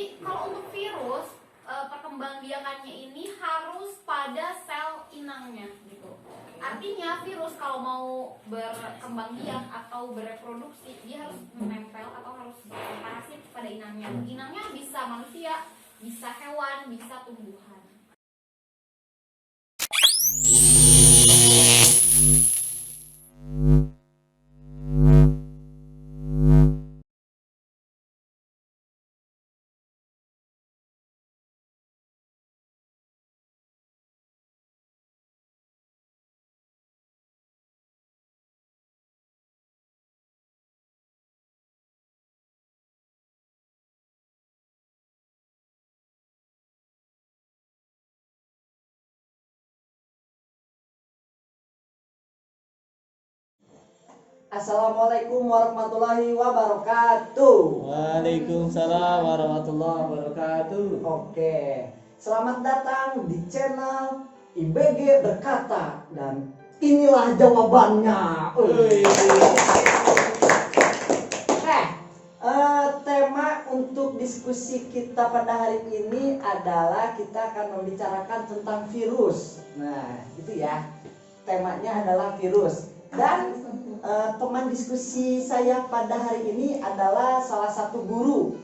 Jadi kalau untuk virus perkembangbiakannya ini harus pada sel inangnya gitu. Artinya virus kalau mau berkembang biak atau bereproduksi dia harus menempel atau harus parasit pada inangnya. Inangnya bisa manusia, bisa hewan, bisa tumbuhan. Assalamualaikum warahmatullahi wabarakatuh. Waalaikumsalam warahmatullahi wabarakatuh. Oke, selamat datang di channel IBG Berkata dan inilah jawabannya. Tema untuk diskusi kita pada hari ini adalah kita akan membicarakan tentang virus. Nah, itu ya. Temanya adalah virus. Dan teman diskusi saya pada hari ini adalah salah satu guru.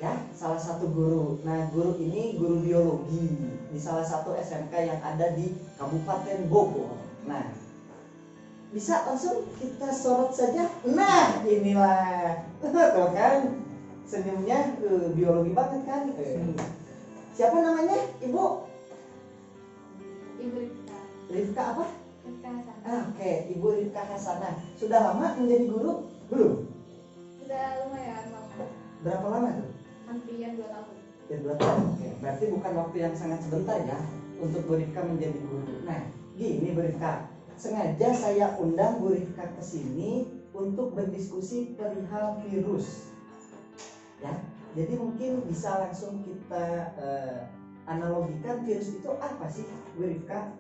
Ya, salah satu guru. Nah, guru ini guru biologi di salah satu SMK yang ada di Kabupaten Bogor. Nah, bisa langsung kita sorot saja. Nah, inilah. Tuh kan, senyumnya biologi banget kan. Siapa namanya, Ibu? Ibu Rifka. Rifka apa? Rifka Hasanah. Oke, Ibu Rifka Hasanah. Sudah lama menjadi guru? Belum? Sudah lumayan lama. Berapa lama tuh? Hampir 2 tahun. Ya 2 tahun. Oke, berarti bukan waktu yang sangat sebentar ya untuk Bu Rifka menjadi guru. Nah, gini Bu Rifka, sengaja saya undang Bu Rifka ke sini untuk berdiskusi perihal virus. Ya, jadi mungkin bisa langsung kita analogikan virus itu apa sih Bu Rifka?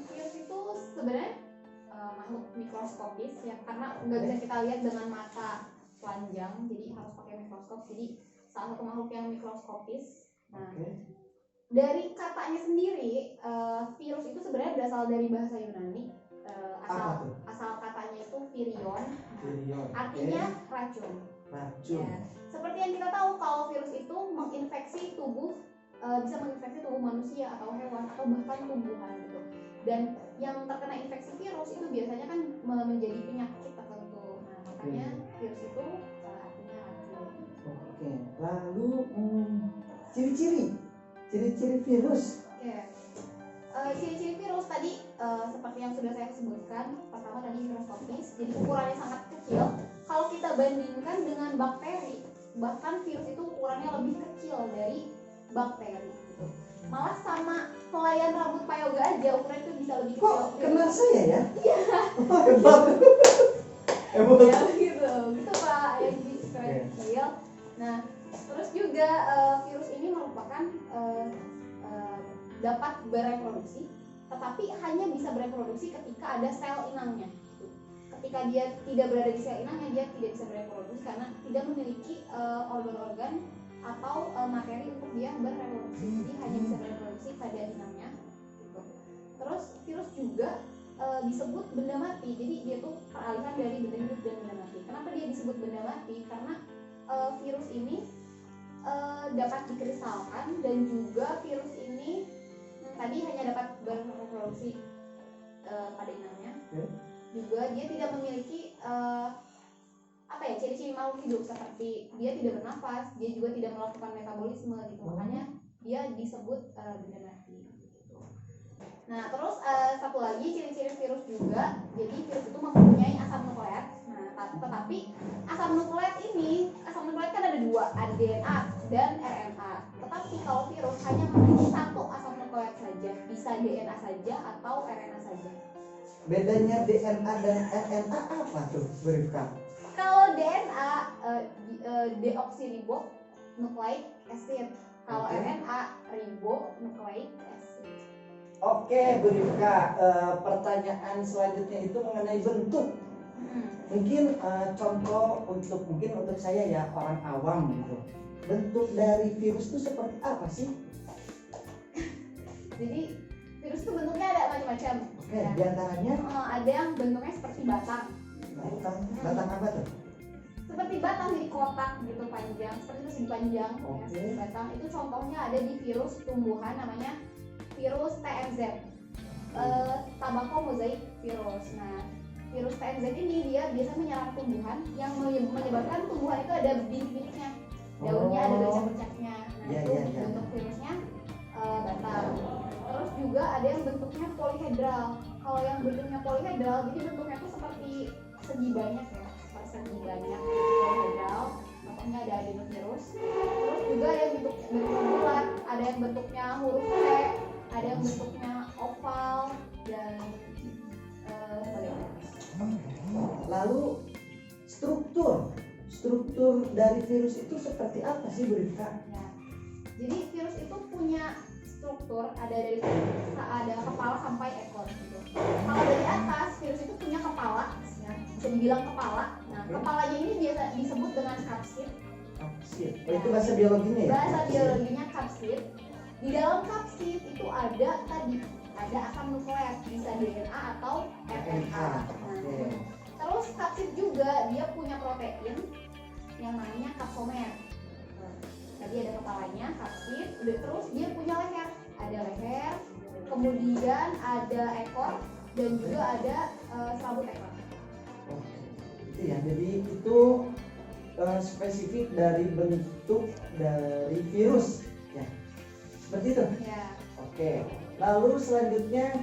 Virus itu sebenarnya makhluk mikroskopis ya, karena nggak bisa kita lihat dengan mata telanjang, jadi harus pakai mikroskop. Jadi salah satu makhluk yang mikroskopis. Nah, dari katanya sendiri, virus itu sebenarnya berasal dari bahasa Yunani. Asal katanya itu virion. Artinya racun. Ya. Seperti yang kita tahu kalau virus itu menginfeksi tubuh, bisa menginfeksi tubuh manusia atau hewan atau bahkan tumbuhan gitu. Dan yang terkena infeksi virus itu biasanya kan menjadi penyakit tertentu. Nah, makanya virus itu artinya racun. Oke, lalu ciri-ciri virus. Oke. Ciri-ciri virus tadi seperti yang sudah saya sebutkan, pertama tadi mikroskopis, jadi ukurannya sangat kecil. Kalau kita bandingkan dengan bakteri, bahkan virus itu ukurannya lebih kecil dari bakteri gitu. Malah sama pelayan rambut Pak Yoga aja ukuran itu bisa lebih kecil. Kok kenal saya ya? Iya. Hebat. Ya gitu Pak, yang kecil. Nah, terus juga virus ini merupakan dapat bereproduksi, tetapi hanya bisa bereproduksi ketika ada sel inangnya. Ketika dia tidak berada di sel inangnya, dia tidak bisa bereproduksi karena tidak memiliki organ-organ atau materi untuk dia bereproduksi. Jadi hanya bisa bereproduksi pada inangnya. Gitu. Terus virus juga disebut benda mati. Jadi dia tuh peralihan dari benda hidup dan benda mati. Kenapa dia disebut benda mati? Karena virus ini dapat dikristalkan dan juga virus ini tadi hanya dapat bereproduksi pada inangnya. Juga dia tidak memiliki ciri-ciri makhluk hidup seperti dia tidak bernafas, dia juga tidak melakukan metabolisme gitu. Makanya dia disebut benda mati. Nah, terus satu lagi ciri-ciri virus juga, jadi virus itu mempunyai asam nukleat. Nah, tetapi asam nukleat kan ada 2, ada DNA dan RNA. Tetapi kalau virus hanya memiliki 1 asam nukleat saja, bisa DNA saja atau RNA saja. Bedanya DNA dan RNA apa tuh, Bu Rifka? Kalau DNA deoksiribonucleic acid, kalau RNA ribonucleic acid. Oke, Bu Rifka, pertanyaan selanjutnya itu mengenai bentuk Mungkin contoh mungkin untuk saya ya, orang awam gitu. Bentuk dari virus itu seperti apa sih? Jadi virus itu bentuknya ada macam-macam. Oke, diantaranya Ada yang bentuknya seperti batang. batang apa tuh? Seperti batang, jadi kotak gitu panjang, seperti itu segi panjang. Ya, Oke. seperti batang. Itu contohnya ada di virus tumbuhan namanya virus TMZ. Tobacco mosaic virus. Nah, virus TMZ ini dia biasa menyerang tumbuhan yang menyebabkan tumbuhan itu ada bintik-bintiknya. Daunnya ada bercak-bercaknya. Nah, Ya, itu ya, ya. bentuk virusnya batang. Terus juga ada yang bentuknya polihedral. Kalau yang bentuknya polihedral, jadi bentuknya itu seperti segi banyak ya, seperti segi banyak polihedral. Contohnya ada adenovirus. Terus juga ada yang bentuknya bulat, ada yang bentuknya huruf T, ada yang bentuknya oval dan sebagainya. Lalu struktur dari virus itu seperti apa sih, Bu Rifka? Ya. Jadi virus itu punya struktur, ada kepala sampai ekor gitu. Kalau dari atas virus itu punya kepala, ya, bisa dibilang kepala. Nah, kepalanya ini biasa disebut dengan kapsid. Kapsid. Oh, itu bahasa biologinya ya? Bahasa biologinya kapsid. Di dalam kapsid itu ada asam nukleat, bisa DNA atau RNA. Oke. Terus kapsid juga dia punya protein yang namanya kapsomer. Tadi ada kepalanya, kapsid, terus dia punya leher. Ada leher, kemudian ada ekor, dan juga ada serabut ekor. Oke. Itu ya. Jadi itu spesifik dari bentuk dari virus ya. Seperti itu. Ya. Oke. Lalu selanjutnya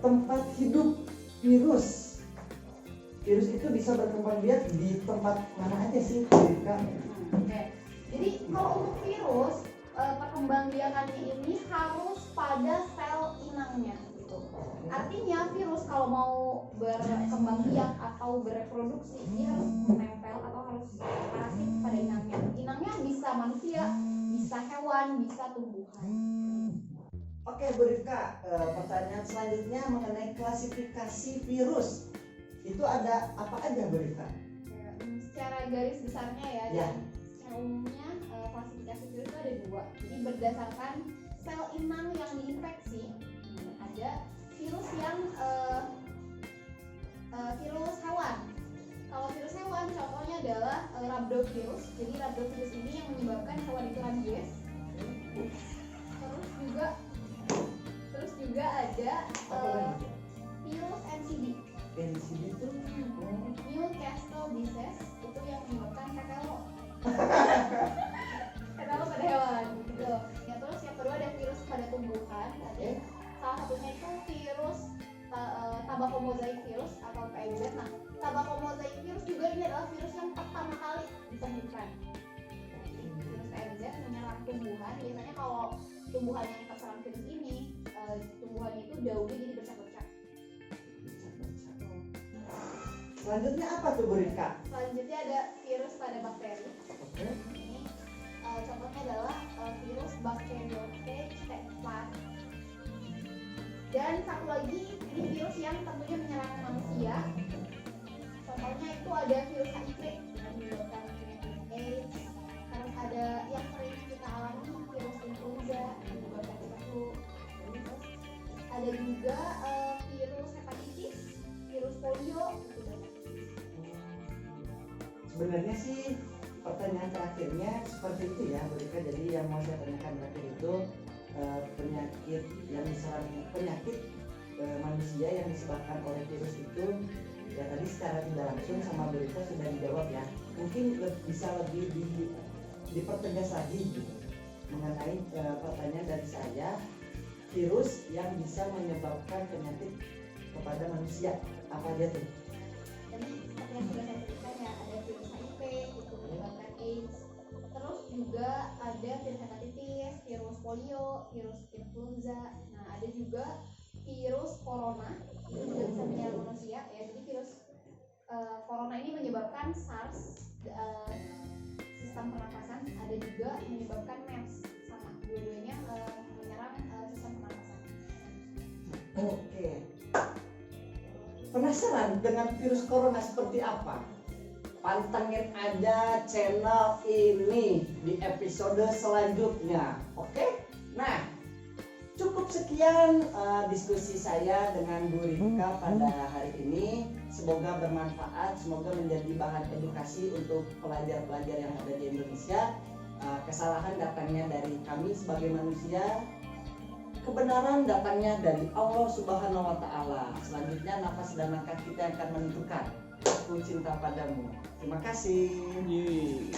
tempat hidup virus. Virus itu bisa berkembang biak di tempat mana aja sih, Bu Rifka? Oke. Jadi kalau untuk virus perkembangbiakannya ini harus pada sel inangnya gitu. Artinya virus kalau mau berkembang biak atau bereproduksi dia harus menempel atau harus parasit pada inangnya. Inangnya bisa manusia, bisa hewan, bisa tumbuhan. Oke, Bu Rifka, pertanyaan selanjutnya mengenai klasifikasi virus. Itu ada apa aja, Bu Rifka? Secara garis besarnya ya. Ya. Secara umumnya klasifikasi virus itu ada dua. Jadi berdasarkan sel inang yang diinfeksi, ada virus yang virus hewan. Kalau virus hewan contohnya adalah rhabdovirus. Jadi rhabdovirus ini yang menyebabkan hewan itu rabies. Terus juga ada Apa lagi? virus NCD. NCD itu Newcastle disease itu yang menyebabkan tetelo. Tetelo pada hewan gitu. Ya, terus yang kedua ada virus pada tumbuhan. Ada salah satunya itu virus Tobacco mosaic virus atau TMZ. Nah, Tobacco mosaic virus juga ini adalah virus yang pertama kali ditemukan. Virus TMZ menyerang tumbuhan. Biasanya kalau tumbuhan yang terserang virus ini, tumbuhannya itu daunnya jadi bercak-bercak. Selanjutnya apa tuh, Bu Rifka? Selanjutnya ada virus pada bakteri. Oke. Ini contohnya adalah virus Bacteriophage T4. Dan satu lagi ini virus yang tentunya menyerang manusia. Contohnya itu ada virus HIV yang menyebabkan penyakit AIDS. Terus ada yang sering kita alami virus influenza yang menyebabkan kita flu. Terus ada juga virus hepatitis, virus polio. Sebenarnya sih pertanyaan terakhirnya seperti itu ya, Bu Rifka. Jadi yang mau saya tanyakan terakhir itu penyakit yang diserang manusia yang disebabkan oleh virus itu ya tadi secara tidak langsung sama Bu Rifka sudah dijawab ya. Mungkin bisa lebih dipertegas lagi gitu, mengenai pertanyaan dari saya, virus yang bisa menyebabkan penyakit kepada manusia apa aja tuh? Tadi seperti yang sudah saya sebutkan ya, ada virus HIV itu menyebabkan AIDS. Terus juga ada virus hepatitis, virus polio, virus influenza. Nah, ada juga virus corona itu juga bisa menyerang manusia ya. Jadi virus corona ini menyebabkan SARS, sistem pernapasan. Ada juga menyebabkan MERS, sama dua-duanya menyerang sistem pernapasan. Oke. Pernah penasaran dengan virus corona seperti apa? Pantengin aja channel ini di episode selanjutnya. Oke? Nah, cukup sekian diskusi saya dengan Bu Rika pada hari ini. Semoga bermanfaat, semoga menjadi bahan edukasi untuk pelajar-pelajar yang ada di Indonesia. Kesalahan datangnya dari kami sebagai manusia, kebenaran datangnya dari Allah Subhanahu wa Ta'ala. Selanjutnya nafas dan langkah kita yang akan menentukan aku cinta padamu. Terima kasih. Yeay.